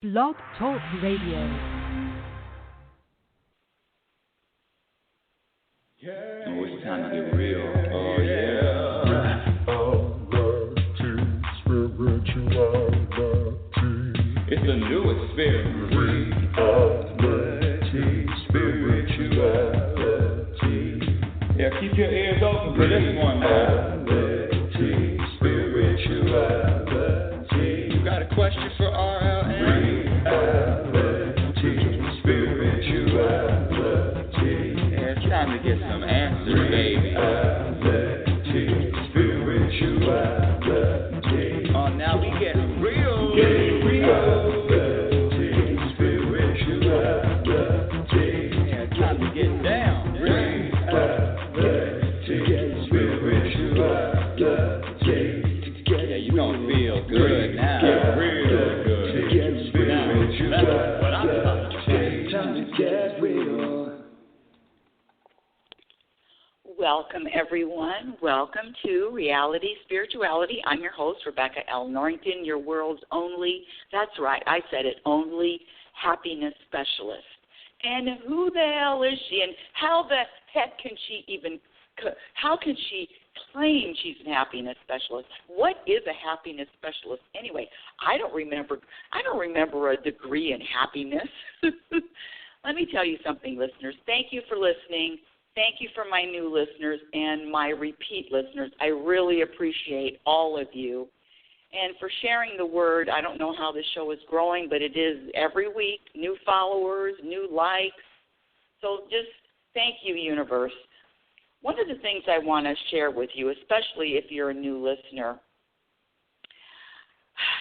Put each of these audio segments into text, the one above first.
Blog Talk Radio. Oh, it's time to get real. Oh, yeah. It's a new experience. Spirituality. Yeah, keep your ears open for this one now. Spirituality. You got a question for RLN? Spirituality. Yeah, it's time to get some answers, baby. Spirituality. Oh, now we get real. Spirituality. Yeah, it's time to get down. Yeah, you gonna feel good now. Real good. Now, that's what I'm talking about. Time to get real. Welcome, everyone. Welcome to Reality Spirituality. I'm your host, Rebecca L. Norrington, your world's only, that's right, I said it, only happiness specialist. And who the hell is she, and how the heck can she even, how can she claim she's a happiness specialist? What is a happiness specialist anyway? I don't remember a degree in happiness. Let me tell you something, listeners. Thank you for listening. Thank you for my new listeners and my repeat listeners. I really appreciate all of you. And for sharing the word, I don't know how this show is growing, but it is every week, new followers, new likes. So just thank you, universe. One of the things I want to share with you, especially if you're a new listener,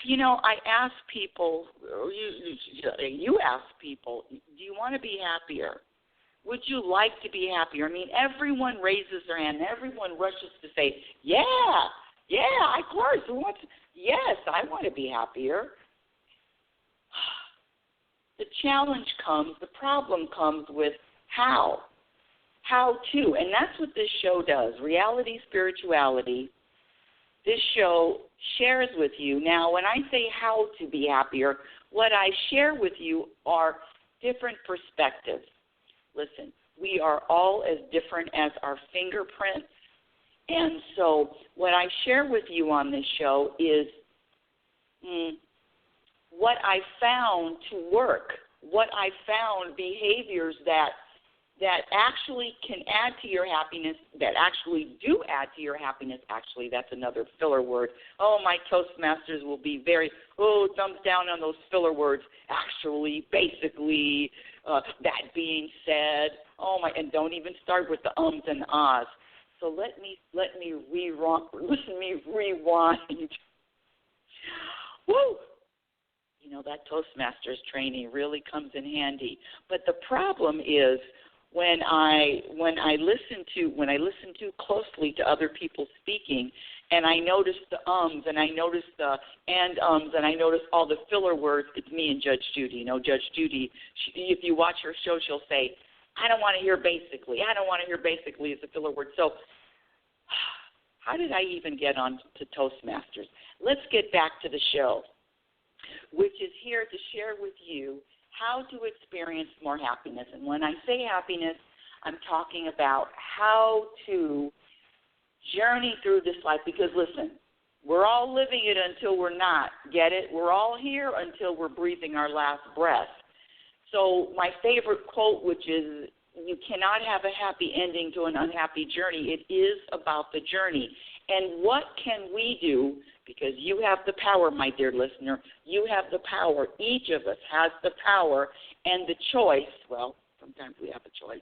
you know, I ask people, you ask people, do you want to be happier? Would you like to be happier? I mean, everyone raises their hand. Everyone rushes to say, yeah, of course. Yes, I want to be happier. The challenge comes, the problem comes with how to. And that's what this show does, Reality Spirituality. This show shares with you. Now, when I say how to be happier, what I share with you are different perspectives. Listen, we are all as different as our fingerprints. And so what I share with you on this show is what I found to work, what I found behaviors that actually can add to your happiness, that actually do add to your happiness. Actually, that's another filler word. Oh, my Toastmasters will be very, thumbs down on those filler words. Actually, basically, that being said, and don't even start with the ums and ahs. So let me rewind. Woo! You know, that Toastmasters training really comes in handy. But the problem is when I listen too closely to other people speaking, and I notice the ums, and I notice the and ums, and I notice all the filler words. It's me and Judge Judy. You know, Judge Judy, if you watch her show, she'll say, I don't want to hear basically. I don't want to hear basically is a filler word. So how did I even get on to Toastmasters? Let's get back to the show, which is here to share with you how to experience more happiness. And when I say happiness, I'm talking about how to journey through this life. Because, listen, we're all living it until we're not. Get it? We're all here until we're breathing our last breath. So my favorite quote, which is, you cannot have a happy ending to an unhappy journey. It is about the journey. And what can we do? Because you have the power, my dear listener. You have the power. Each of us has the power and the choice. Well, sometimes we have a choice.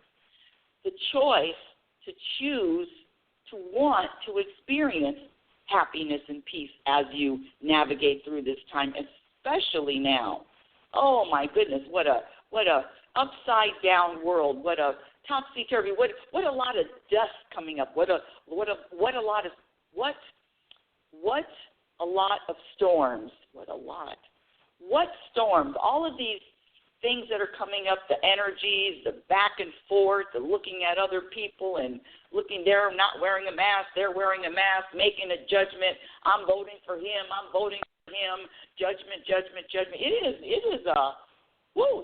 The choice to choose to want to experience happiness and peace as you navigate through this time, especially now. Oh, my goodness, what a upside-down world, what a topsy-turvy, what a lot of dust coming up, what a lot of storms, what storms, all of these things that are coming up, the energies, the back and forth, the looking at other people and looking, they're not wearing a mask, they're wearing a mask, making a judgment, I'm voting for him, I'm voting for him, judgment. It is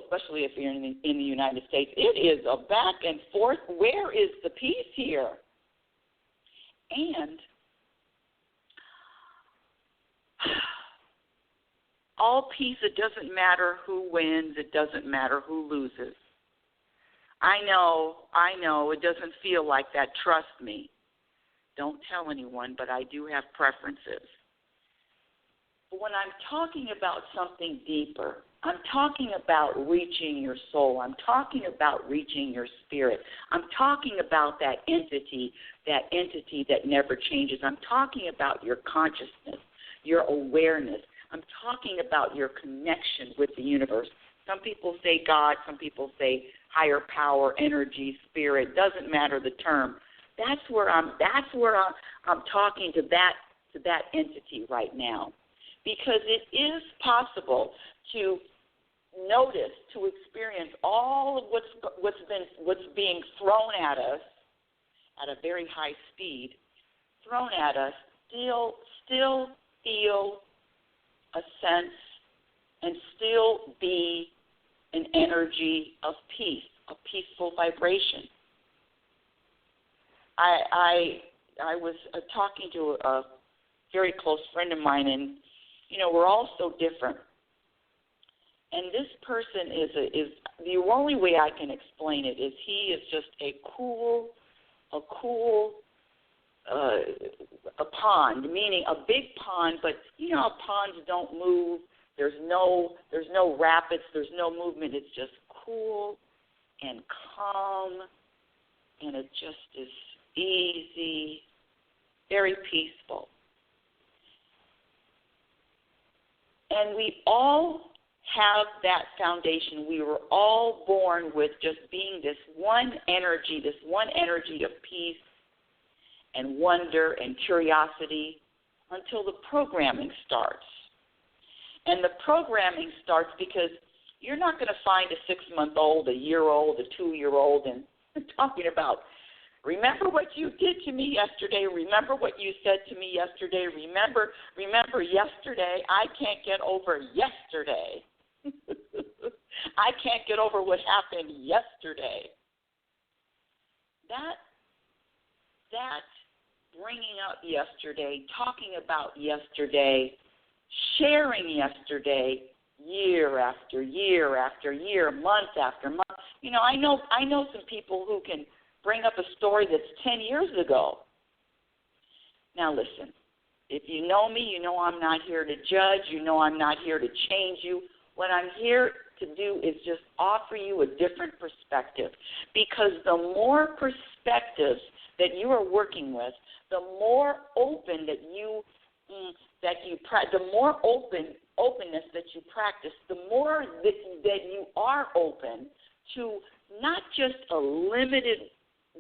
especially if you're in the United States, it is a back and forth. Where is the peace here? And all peace, it doesn't matter who wins, it doesn't matter who loses. I know, it doesn't feel like that, trust me. Don't tell anyone, but I do have preferences. But when I'm talking about something deeper, I'm talking about reaching your soul. I'm talking about reaching your spirit. I'm talking about that entity that never changes. I'm talking about your consciousness, your awareness. I'm talking about your connection with the universe. Some people say God, some people say higher power, energy, spirit. Doesn't matter the term. That's where I'm talking to that entity right now, because it is possible to notice, to experience all of what's being thrown at us at a very high speed, thrown at us, still feel a sense and still be an energy of peace, a peaceful vibration. I was talking to a very close friend of mine, and we're all so different. And this person is the only way I can explain it is he is just a cool pond, meaning a big pond, but how ponds don't move. There's no rapids, there's no movement. It's just cool and calm, and it just is easy, very peaceful. And we all have that foundation. We were all born with just being this one energy of peace and wonder and curiosity until the programming starts. And the programming starts because you're not going to find a 6-month-old, a year-old, a 2-year-old and talking about, remember what you did to me yesterday, remember what you said to me yesterday, remember yesterday, I can't get over yesterday. I can't get over what happened yesterday. That bringing up yesterday, talking about yesterday, sharing yesterday, year after year after year, month after month. I know some people who can bring up a story that's 10 years ago. Now listen, if you know me, you know I'm not here to judge, you know I'm not here to change you. What I'm here to do is just offer you a different perspective, because the more perspectives that you are working with, the more open the more openness that you practice, the more that you are open to not just a limited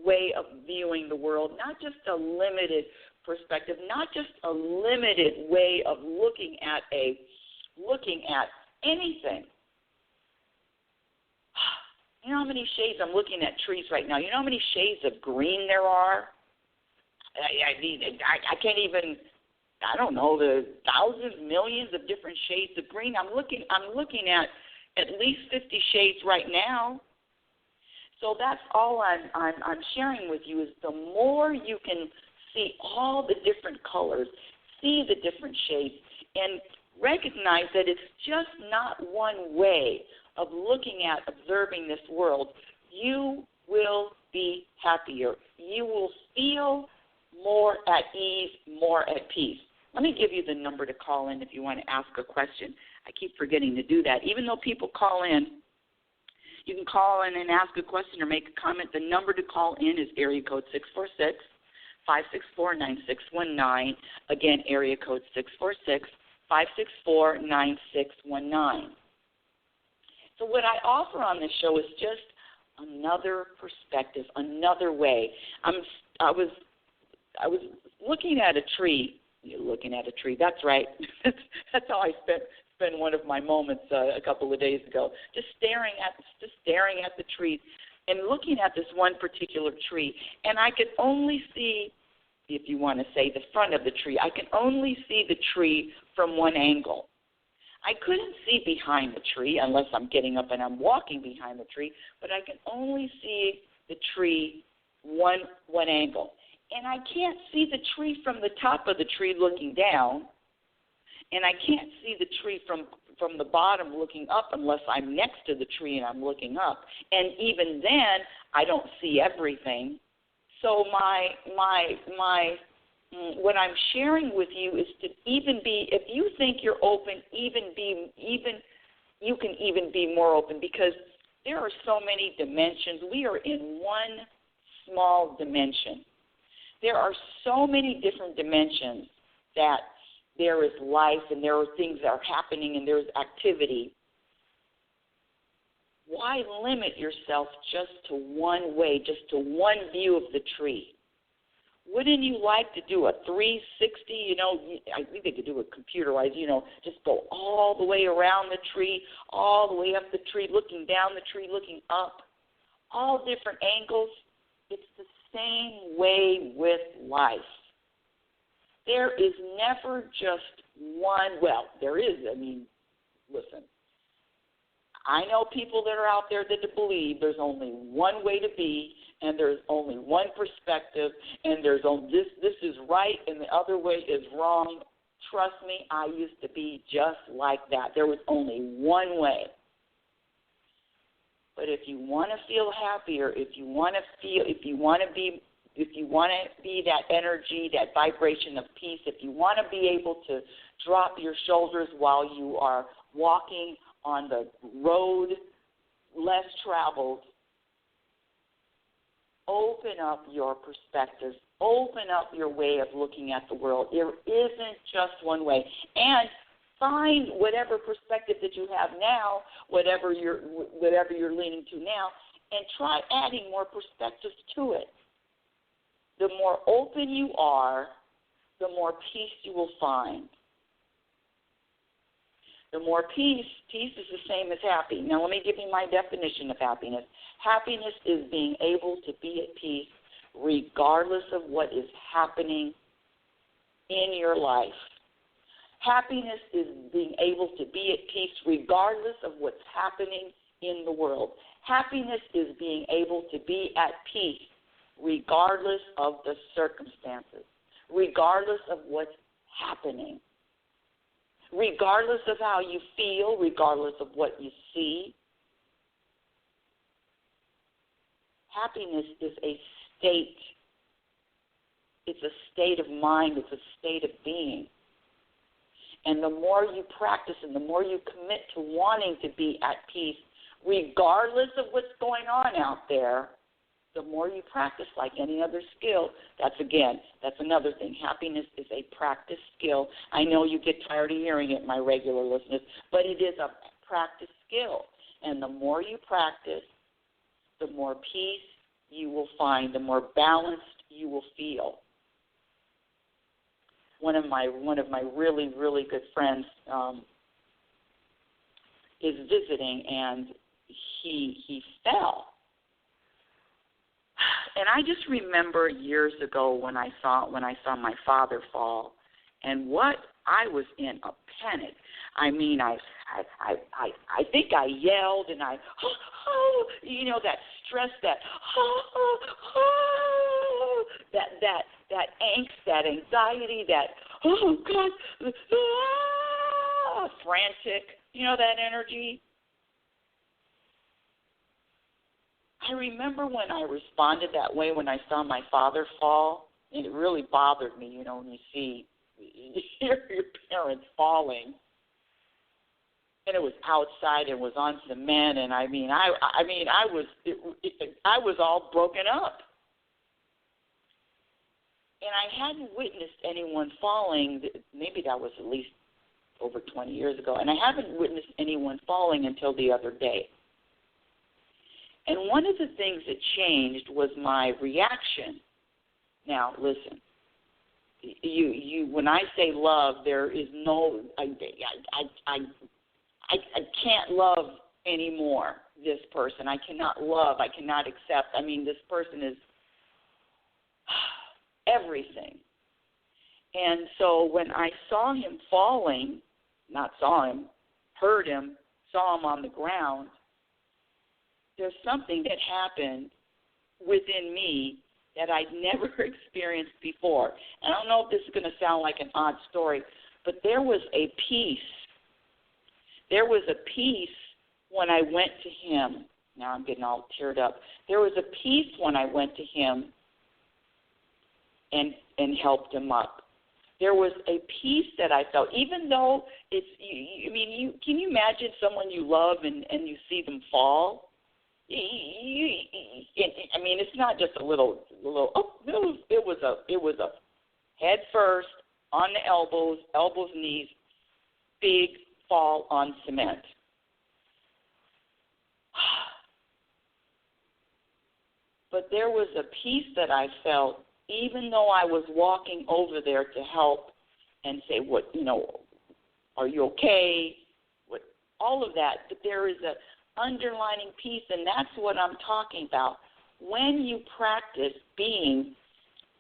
way of viewing the world, not just a limited perspective, not just a limited way of looking at anything. You know how many shades, I'm looking at trees right now, you know how many shades of green there are? I can't even, I don't know, the thousands, millions of different shades of green. I'm looking at least 50 shades right now. So that's all I'm sharing with you is the more you can see all the different colors, see the different shades, and recognize that it's just not one way of looking at observing this world, you will be happier. You will feel more at ease, more at peace. Let me give you the number to call in if you want to ask a question. I keep forgetting to do that. Even though people call in, you can call in and ask a question or make a comment. The number to call in is area code 646-564-9619. Again, area code 646-564-9619. So what I offer on this show is just another perspective, another way. I was looking at a tree. You're looking at a tree. That's right. That's how I spent one of my moments a couple of days ago, just staring at the trees and looking at this one particular tree. And I could only see if you want to say, the front of the tree. I can only see the tree from one angle. I couldn't see behind the tree unless I'm getting up and I'm walking behind the tree, but I can only see the tree one angle. And I can't see the tree from the top of the tree looking down, and I can't see the tree from the bottom looking up unless I'm next to the tree and I'm looking up. And even then, I don't see everything. So what I'm sharing with you is to even be, if you think you're open, you can even be more open, because there are so many dimensions. We are in one small dimension. There are so many different dimensions that there is life and there are things that are happening and there's activity. Why limit yourself just to one way, just to one view of the tree? Wouldn't you like to do a 360, I think they could do it computerized, just go all the way around the tree, all the way up the tree, looking down the tree, looking up, all different angles. It's the same way with life. There is never just one, well, there is, listen, I know people that are out there that believe there's only one way to be, and there's only one perspective, and there's only this is right and the other way is wrong. Trust me, I used to be just like that. There was only one way. But if you want to feel happier, if you want to be that energy, that vibration of peace, if you want to be able to drop your shoulders while you are walking on the road less traveled, open up your perspectives, open up your way of looking at the world. There isn't just one way. And find whatever perspective that you have now, whatever you're leaning to now, and try adding more perspectives to it. The more open you are, the more peace you will find. The more peace is the same as happy. Now, let me give you my definition of happiness. Happiness is being able to be at peace regardless of what is happening in your life. Happiness is being able to be at peace regardless of what's happening in the world. Happiness is being able to be at peace regardless of the circumstances, regardless of what's happening, regardless of how you feel, regardless of what you see. Happiness is a state. It's a state of mind. It's a state of being. And the more you practice and the more you commit to wanting to be at peace, regardless of what's going on out there, the more you practice, like any other skill. That's another thing. Happiness is a practice skill. I know you get tired of hearing it, my regular listeners, but it is a practice skill. And the more you practice, the more peace you will find, the more balanced you will feel. One of my really, really good friends is visiting, and he fell. And I just remember years ago when I saw my father fall, and what I was in a panic. I think I yelled, and that stress, that angst, that anxiety, that God, frantic, that energy. I remember when I responded that way when I saw my father fall. It really bothered me, when you see your parents falling. And it was outside, it was on cement, and I was all broken up. And I hadn't witnessed anyone falling. Maybe that was at least over 20 years ago. And I haven't witnessed anyone falling until the other day. And one of the things that changed was my reaction. Now, listen, you when I say love, there is no, I can't love anymore this person. I cannot love. I cannot accept. This person is, everything. And so when I saw him falling, not saw him, heard him, saw him on the ground, there's something that happened within me that I'd never experienced before. And I don't know if this is going to sound like an odd story, but there was a peace. There was a peace when I went to him. Now I'm getting all teared up. There was a peace when I went to him and helped him up. There was a peace that I felt, even though it's, can you imagine someone you love and you see them fall? It's not just a little. It was a head first on the elbows, knees, big fall on cement. But there was a peace that I felt, even though I was walking over there to help and say, are you okay? All of that. But there is a underlining peace, and that's what I'm talking about. When you practice being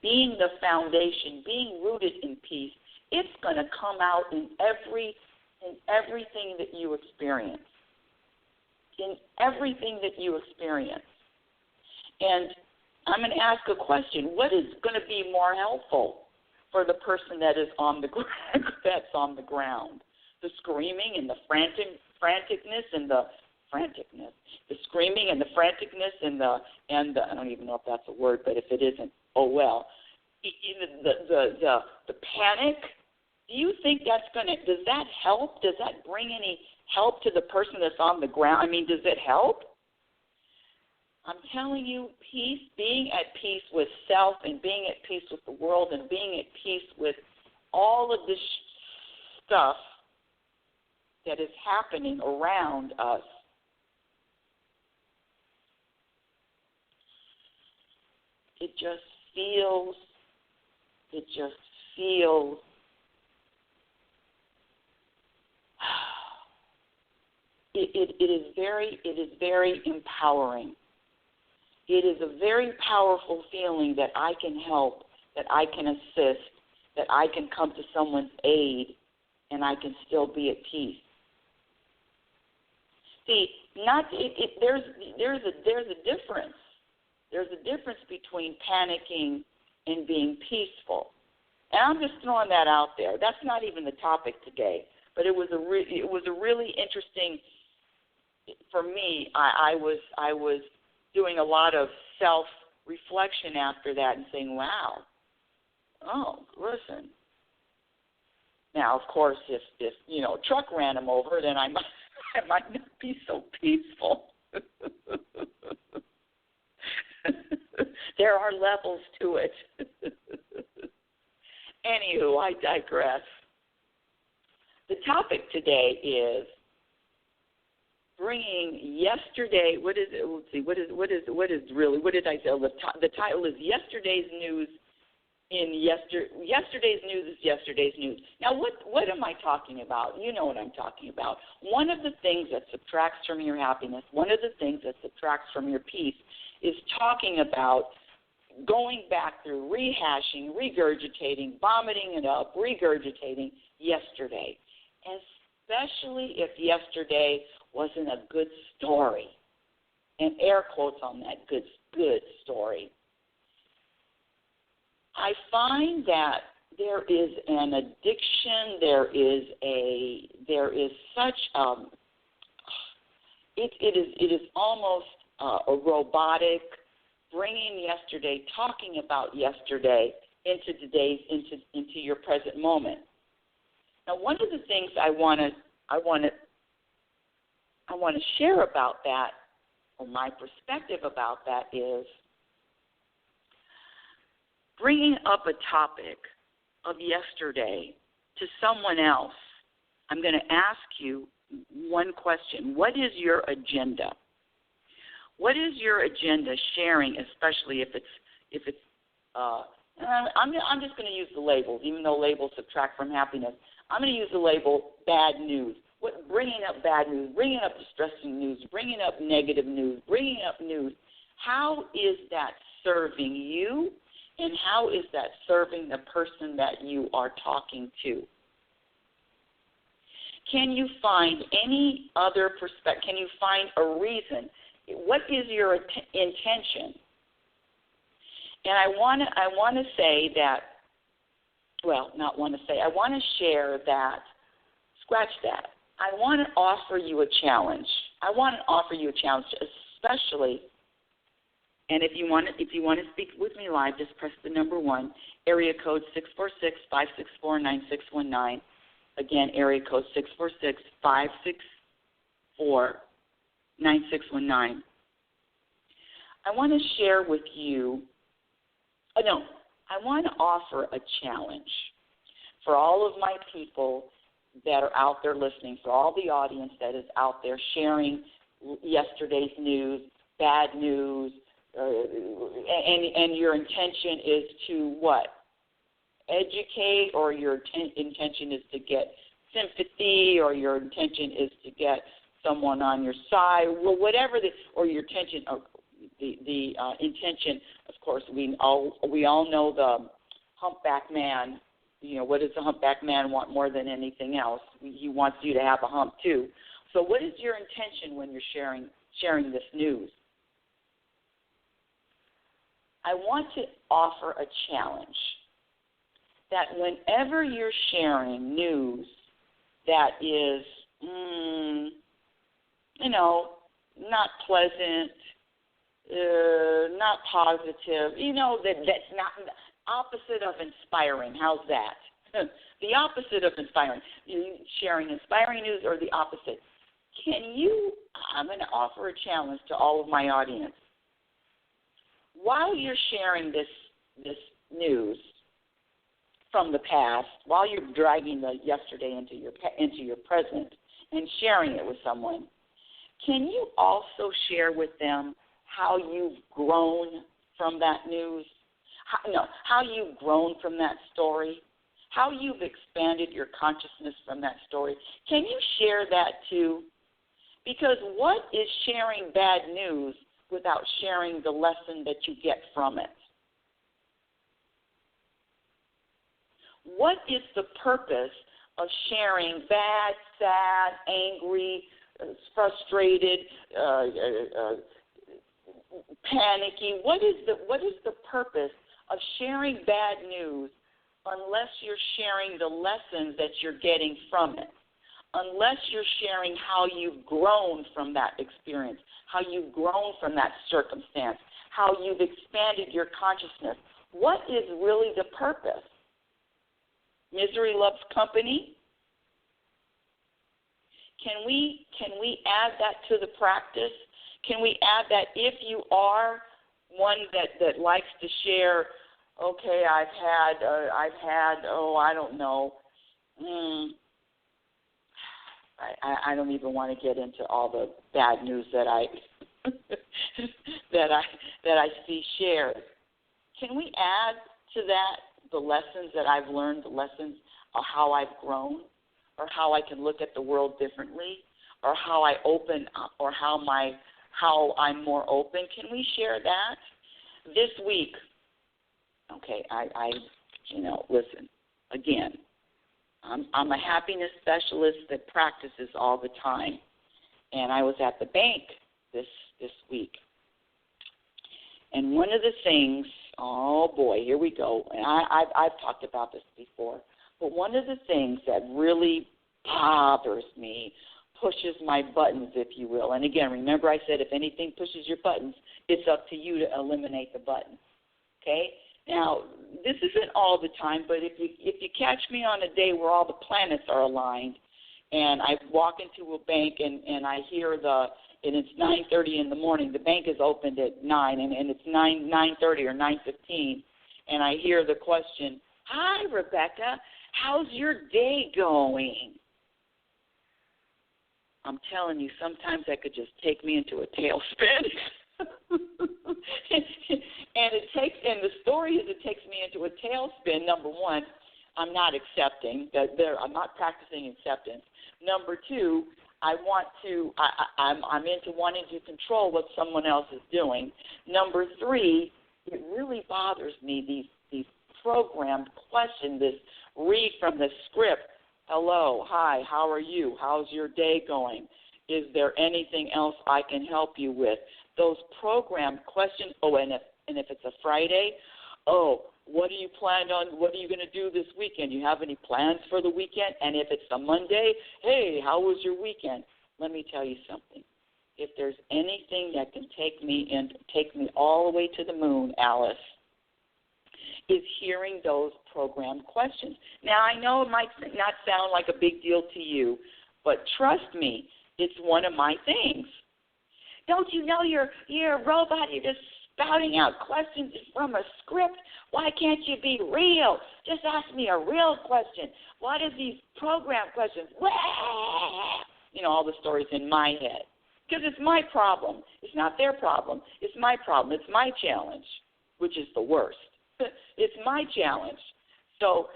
the foundation, being rooted in peace, it's going to come out in everything that you experience. In everything that you experience. And I'm going to ask a question. What is going to be more helpful for the person that is on the ground? The screaming and the franticness and the screaming and the franticness and the I don't even know if that's a word, but if it isn't, oh well. The panic. Do you think does that help? Does that bring any help to the person that's on the ground? Does it help? I'm telling you, peace, being at peace with self and being at peace with the world and being at peace with all of this stuff that is happening around us, it just feels it is very empowering. It is a very powerful feeling that I can help, that I can assist, that I can come to someone's aid, and I can still be at peace. See, there's a difference. There's a difference between panicking and being peaceful. And I'm just throwing that out there. That's not even the topic today, but it was a really interesting. For me, I was doing a lot of self-reflection after that and saying, wow, oh, listen. Now, of course, if a truck ran him over, then I might not be so peaceful. There are levels to it. Anywho, I digress. The topic today is bringing yesterday. What is it? Let's see. What did I say? The title is Yesterday's News. Yesterday's news is yesterday's news. Now, what am I talking about? You know what I'm talking about. One of the things that subtracts from your happiness, one of the things that subtracts from your peace, is talking about going back through, rehashing, regurgitating, vomiting it up, regurgitating yesterday, especially if yesterday wasn't a good story, and air quotes on that good story. I find that there is an addiction. There is such it is almost a robotic, bringing yesterday, talking about yesterday into today's into your present moment. Now, one of the things I want to share about that, or my perspective about that, is bringing up a topic of yesterday to someone else. I'm going to ask you one question. What is your agenda? What is your agenda sharing, especially if it's I'm just going to use the labels, even though labels subtract from happiness. I'm going to use the label bad news. Bringing up bad news, bringing up distressing news, bringing up negative news, bringing up news. How is that serving you? And how is that serving the person that you are talking to? Can you find any other perspective? Can you find a reason? What is your intention? And I want to say that, well, not want to say, I want to share that, scratch that. I want to offer you a challenge. I want to offer you a challenge, especially, and if you want to speak with me live, just press the number 1, area code 646-564-9619. Again, area code 646-564-9619. I want to share with you, I want to offer a challenge for all of my people that are out there listening, for all the audience that is out there sharing yesterday's news, bad news, and your intention is to what? Educate, or your intention is to get sympathy, or your intention is to get someone on your side, well, whatever or your intention, the intention. Of course, we all know the humpback man. You know, what does the humpback man want more than anything else? He wants you to have a hump too. So, what is your intention when you're sharing this news? I want to offer a challenge that whenever you're sharing news that is, not pleasant, not positive, that's not opposite of inspiring. How's that? The opposite of inspiring. You sharing inspiring news or the opposite. I'm going to offer a challenge to all of my audience. While you're sharing this news from the past, while you're dragging the yesterday into your present and sharing it with someone, can you also share with them how you've grown from that news? How you've grown from that story? How you've expanded your consciousness from that story? Can you share that too? Because what is sharing bad news without sharing the lesson that you get from it? What is the purpose of sharing bad, sad, angry, frustrated, panicky? What is the purpose of sharing bad news unless you're sharing the lessons that you're getting from it? Unless you're sharing how you've grown from that experience, how you've grown from that circumstance, how you've expanded your consciousness. What is really the purpose? Misery loves company. Can we add that to the practice? Can we add that if you are one that likes to share, okay, I've had, I don't know, I don't even want to get into all the bad news that I that I see shared. Can we add to that the lessons that I've learned, the lessons of how I've grown, or how I can look at the world differently, or how I open up, or how I'm more open? Can we share that this week? Okay, I listen again. I'm a happiness specialist that practices all the time, and I was at the bank this week. And one of the things, oh boy, here we go. And I've talked about this before, but one of the things that really bothers me, pushes my buttons, if you will. And again, remember I said if anything pushes your buttons, it's up to you to eliminate the button. Okay? Now, this isn't all the time, but if you catch me on a day where all the planets are aligned, and I walk into a bank and I hear and it's 9:30 in the morning, the bank is opened at 9, and it's 9:30 or 9:15, and I hear the question, "Hi, Rebecca, how's your day going?" I'm telling you, sometimes that could just take me into a tailspin. And the story is it takes me into a tailspin. Number one, I'm not accepting. I'm not practicing acceptance. Number two, I'm into wanting to control what someone else is doing. Number three, it really bothers me, these programmed questions, this read from the script. Hello, hi, how are you? How's your day going? Is there anything else I can help you with? Those programmed questions. Oh, and if it's a Friday, oh, what are you going to do this weekend? You have any plans for the weekend? And if it's a Monday, hey, how was your weekend? Let me tell you something. If there's anything that can take me all the way to the moon, Alice, is hearing those programmed questions. Now, I know it might not sound like a big deal to you, but trust me, it's one of my things. Don't you know you're a robot? You're just spouting out questions from a script. Why can't you be real? Just ask me a real question. What are these programmed questions? You know, all the stories in my head. Because it's my problem. It's not their problem. It's my problem. It's my challenge, which is the worst. It's my challenge. So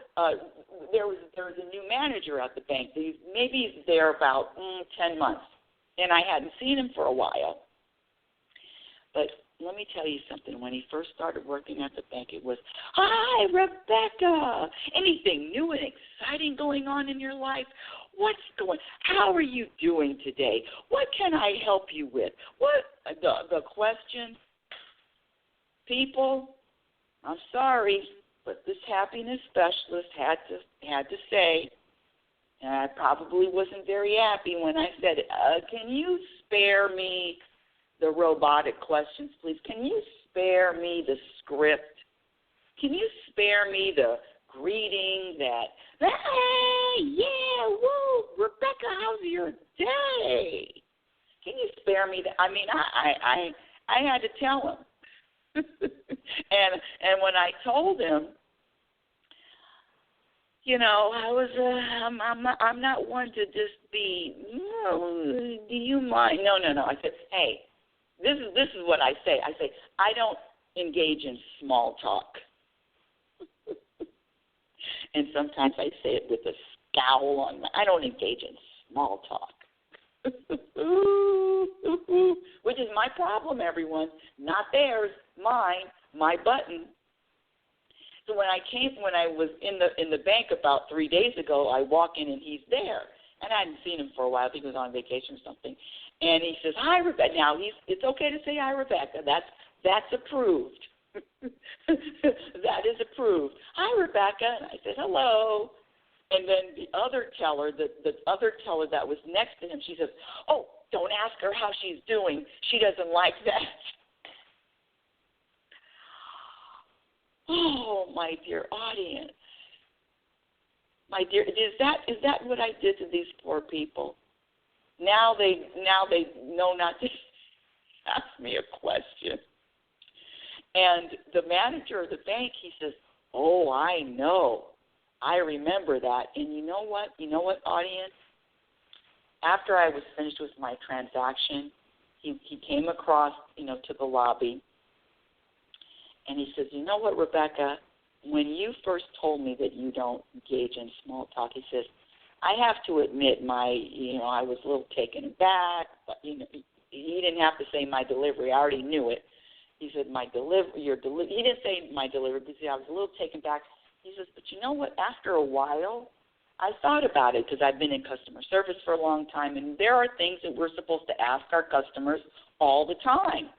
there was a new manager at the bank. Maybe he's there about 10 months, and I hadn't seen him for a while. But let me tell you something. When he first started working at the bank, it was, "Hi, Rebecca. Anything new and exciting going on in your life? How are you doing today? What can I help you with?" What the question? People, I'm sorry, but this happiness specialist had to say, and I probably wasn't very happy when I said, "Can you spare me the robotic questions, please? Can you spare me the script? Can you spare me the greeting that, hey, yeah, woo, Rebecca, how's your day? Can you spare me that?" I mean, I had to tell him. and when I told him, you know, I'm not one to just be, do you mind? No. I said, hey, this is what I say. I say, I don't engage in small talk. And sometimes I say it with a scowl on I don't engage in small talk. Which is my problem, everyone. Not theirs, mine, my button. So when I was in the bank about 3 days ago, I walk in and he's there. And I hadn't seen him for a while. I think he was on vacation or something. And he says, "Hi, Rebecca." Now, it's okay to say hi, Rebecca. That's approved. That is approved. "Hi, Rebecca." And I said, "Hello." And then the other teller that was next to him, she says, "Oh, don't ask her how she's doing. She doesn't like that." Oh, my dear audience. My dear, is that what I did to these poor people? Now they know not to ask me a question. And the manager of the bank, he says, "Oh, I know. I remember that." And you know what? Audience? After I was finished with my transaction, he came across, to the lobby, and he says, "You know what, Rebecca? When you first told me that you don't engage in small talk," he says, "I have to admit I was a little taken aback, but he didn't have to say my delivery. I already knew it. He said, he didn't say my delivery because I was a little taken back. He says, but you know what? After a while, I thought about it because I've been in customer service for a long time, and there are things that we're supposed to ask our customers all the time."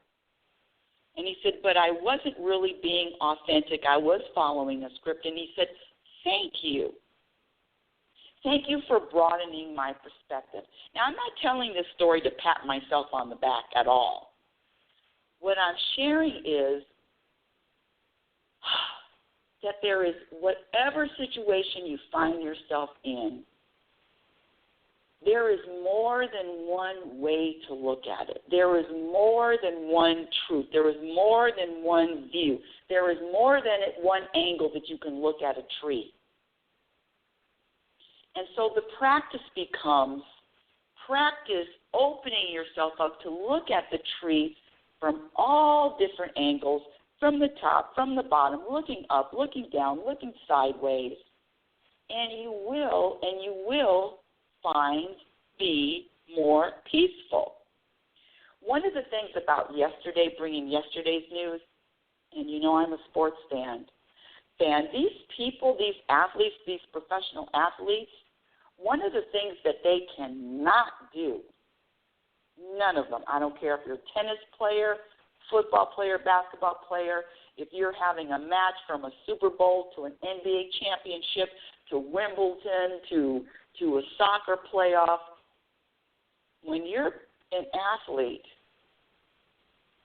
And he said, but I wasn't really being authentic. I was following a script. And he said, "Thank you. Thank you for broadening my perspective." Now, I'm not telling this story to pat myself on the back at all. What I'm sharing is that there is, whatever situation you find yourself in, there is more than one way to look at it. There is more than one truth. There is more than one view. There is more than one angle that you can look at a tree. And so the practice becomes opening yourself up to look at the tree from all different angles, from the top, from the bottom, looking up, looking down, looking sideways. And you will be more peaceful. One of the things about yesterday, bringing yesterday's news, and you know I'm a sports fan, these people, these athletes, these professional athletes, one of the things that they cannot do, none of them, I don't care if you're a tennis player, football player, basketball player, if you're having a match from a Super Bowl to an NBA championship to Wimbledon to a soccer playoff, when you're an athlete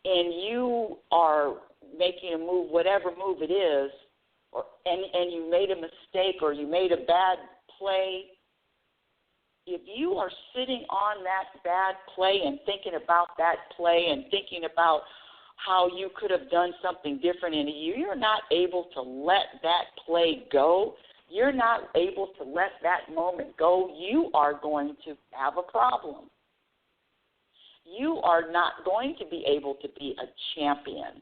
and you are making a move, whatever move it is, and you made a mistake or you made a bad play, if you are sitting on that bad play and thinking about that play and thinking about how you could have done something different, and you're not able to let that play go, you're not able to let that moment go, you are going to have a problem. You are not going to be able to be a champion.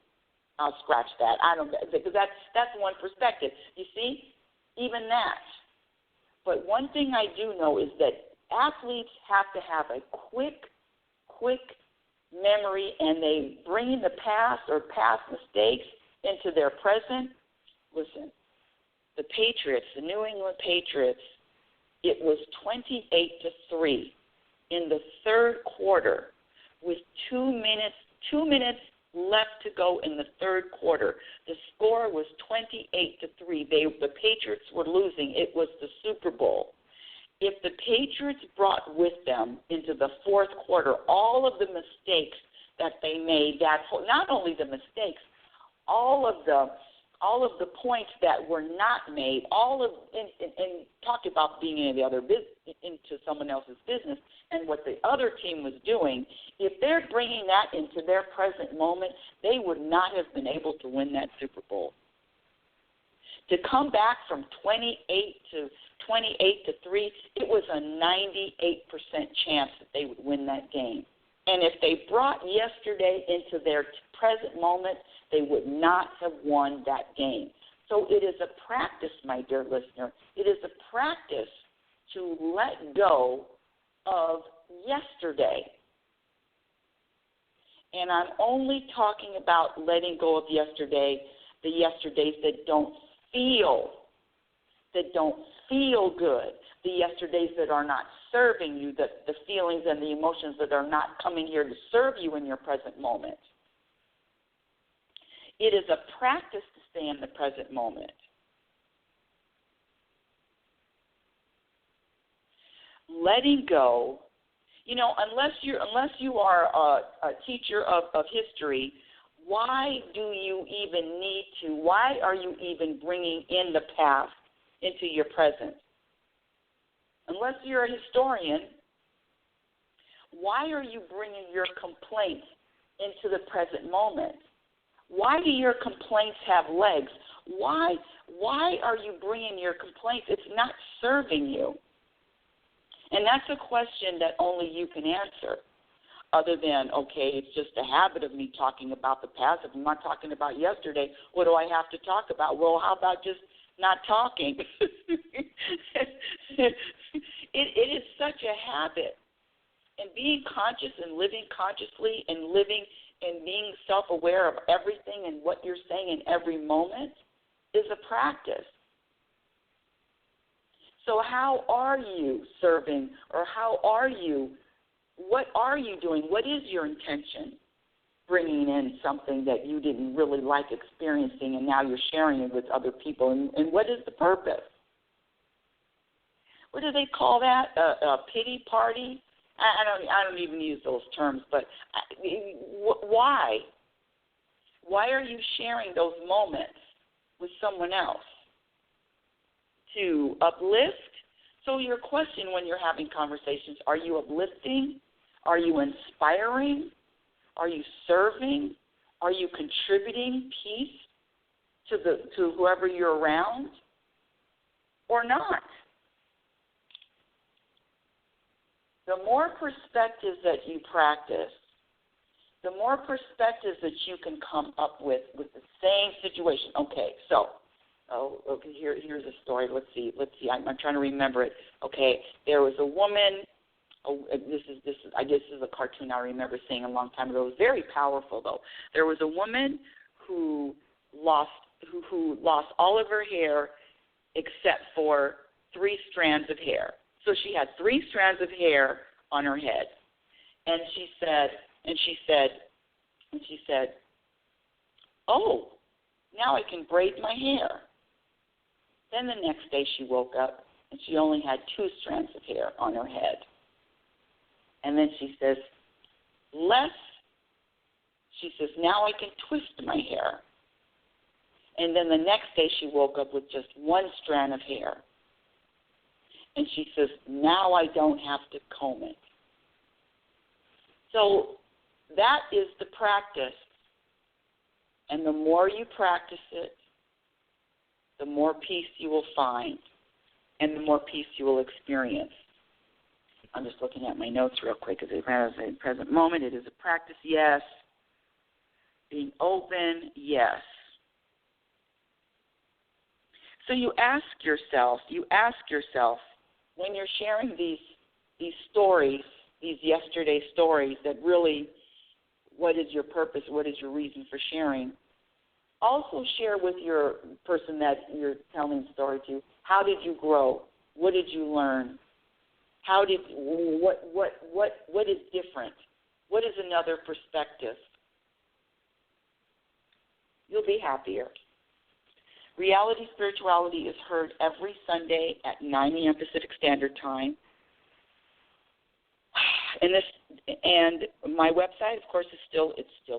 I'll scratch that. I don't, because that's one perspective. You see, even that. But one thing I do know is that athletes have to have a quick memory, and they bring the past or past mistakes into their present. Listen, the Patriots, the New England Patriots, it was 28-3 in the third quarter with 2 minutes left to go in the third quarter. The score was 28-3. The Patriots were losing. It was the Super Bowl. If the Patriots brought with them into the fourth quarter all of the mistakes that they made, that not only the mistakes, all of the points that were not made, and talked about being into someone else's business and what the other team was doing, if they're bringing that into their present moment, they would not have been able to win that Super Bowl. To come back from 28-3, it was a 98% chance that they would win that game. And if they brought yesterday into their present moment, they would not have won that game. So it is a practice, my dear listener. It is a practice to let go of yesterday. And I'm only talking about letting go of yesterday, the yesterdays that don't feel good, the yesterdays that are not serving you, the feelings and the emotions that are not coming here to serve you in your present moment. It is a practice to stay in the present moment. Letting go, unless you are a teacher of history, why do you even need to? Why are you even bringing in the past into your present? Unless you're a historian, why are you bringing your complaints into the present moment? Why do your complaints have legs? Why are you bringing your complaints? It's not serving you. And that's a question that only you can answer, other than, okay, it's just a habit of me talking about the past. If I'm not talking about yesterday, what do I have to talk about? Well, how about just not talking? It is such a habit. And being conscious and living consciously and living and being self-aware of everything and what you're saying in every moment is a practice. So how are you serving, or what are you doing? What is your intention? Bringing in something that you didn't really like experiencing, and now you're sharing it with other people. And what is the purpose? What do they call that? A pity party? I don't even use those terms, but why? Why are you sharing those moments with someone else? To uplift? So your question when you're having conversations, are you uplifting? Are you inspiring? Are you serving? Are you contributing peace to whoever you're around? Or not? The more perspectives that you practice, the more perspectives that you can come up with the same situation. Okay, so here's a story. Let's see. I'm trying to remember it. Okay, there was a woman. I guess this is a cartoon I remember seeing a long time ago. It was very powerful, though. There was a woman who lost all of her hair except for 3 strands of hair. So she had 3 strands of hair on her head. And she said, oh, now I can braid my hair. Then the next day she woke up and she only had 2 strands of hair on her head. And then she says, now I can twist my hair. And then the next day she woke up with just 1 strand of hair. And she says, now I don't have to comb it. So that is the practice. And the more you practice it, the more peace you will find and the more peace you will experience. I'm just looking at my notes real quick because at the present moment it is a practice, yes. Being open, yes. So you ask yourself, when you're sharing these stories, these yesterday stories that really, what is your purpose, what is your reason for sharing? Also share with your person that you're telling the story to, how did you grow? What did you learn? What is different? What is another perspective? You'll be happier. Reality Spirituality is heard every Sunday at 9 a.m. Pacific Standard Time. And my website, of course, is still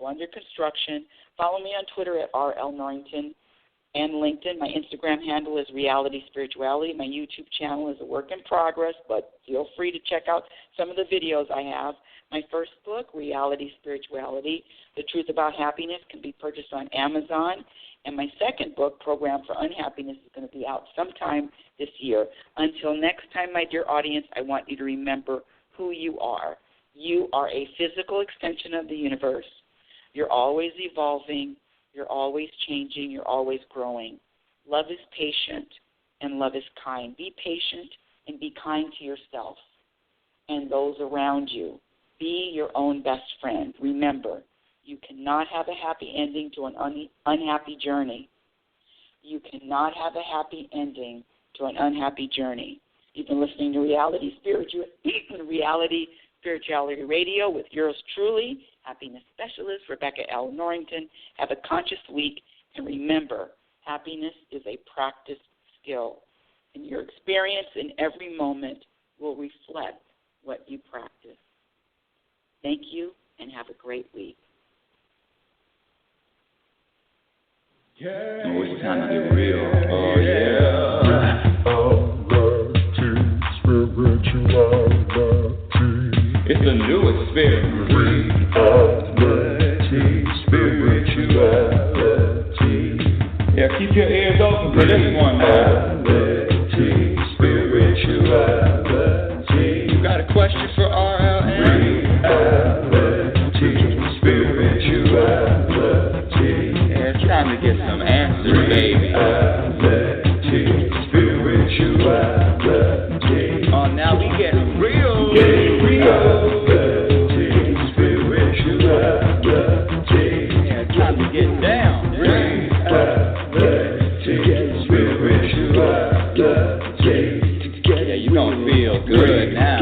under construction. Follow me on Twitter at RL Norrington and LinkedIn. My Instagram handle is Reality Spirituality. My YouTube channel is a work in progress, but feel free to check out some of the videos I have. My first book, Reality Spirituality, The Truth About Happiness, can be purchased on Amazon. And my second book, Program for Unhappiness, is going to be out sometime this year. Until next time, my dear audience, I want you to remember who you are. You are a physical extension of the universe. You're always evolving. You're always changing. You're always growing. Love is patient and love is kind. Be patient and be kind to yourself and those around you. Be your own best friend. Remember, you cannot have a happy ending to an unhappy journey. You cannot have a happy ending to an unhappy journey. You've been listening to Reality Spirituality Radio with yours truly, happiness specialist Rebecca L. Norrington. Have a conscious week, and remember, happiness is a practiced skill, and your experience in every moment will reflect what you practice. Thank you, and have a great week. Yeah. Oh, it's time to get real. Oh, yeah. It's a new experience. Reality Spirituality. Yeah, keep your ears open for this one, man. Reality Spirituality. You got a question for RLN? Reality Spirituality. Yeah, it's time to get some answers, baby. Reality Spirituality. Oh, now we get real. Reality Spirituality. Yeah, it's time to get down. Reality Spirituality. Yeah, you gonna feel good now.